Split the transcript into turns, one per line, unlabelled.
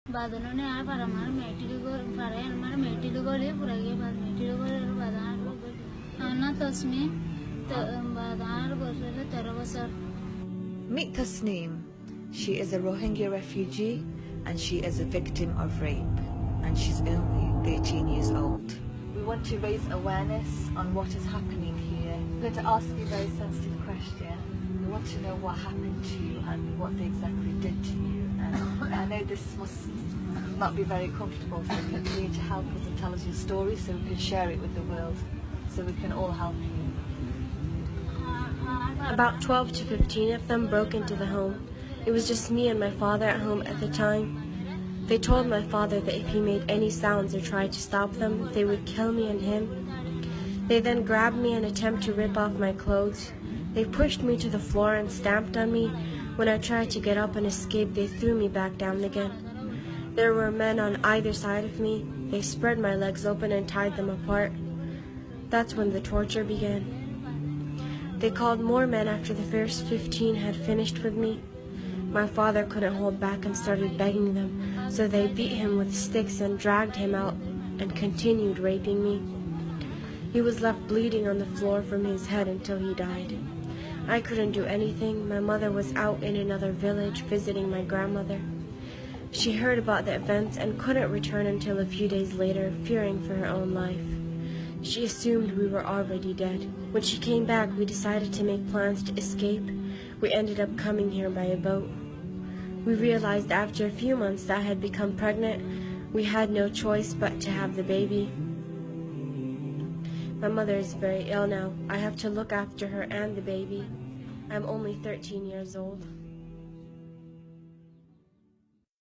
बाद उन्होंने आ पर हमारे मेटिली को पढ़े हमारे मेटिली को ले पूरा ये बात मेटिली को ले बादार को ना तस्मीर बादार को ले तरवसर.
Meet Tasneem. She is a Rohingya refugee and she is a victim of rape, and she's only 13 years old. We want to raise awareness on what is happening here. We're going to ask you a very sensitive question. We want to know what happened to you and what they exactly did to you. And I know this must not be very comfortable, so we need to help us and tell us your story so we can share it with the world, so we can all help you.
About 12 to 15 of them broke into the home. It was just me and my father at home at the time. They told my father that if he made any sounds or tried to stop them, they would kill me and him. They then grabbed me and attempted to rip off my clothes. They pushed me to the floor and stamped on me. When I tried to get up and escape, they threw me back down again. There were men on either side of me. They spread my legs open and tied them apart. That's when the torture began. They called more men after the first 15 had finished with me. My father couldn't hold back and started begging them, so they beat him with sticks and dragged him out and continued raping me. He was left bleeding on the floor from his head until he died. I couldn't do anything. My mother was out in another village visiting my grandmother. She heard about the events and couldn't return until a few days later, fearing for her own life. She assumed we were already dead. When she came back, we decided to make plans to escape. We ended up coming here by a boat. We realized after a few months that I had become pregnant. We had no choice but to have the baby. My mother is very ill now. I have to look after her and the baby. I'm only 13 years old.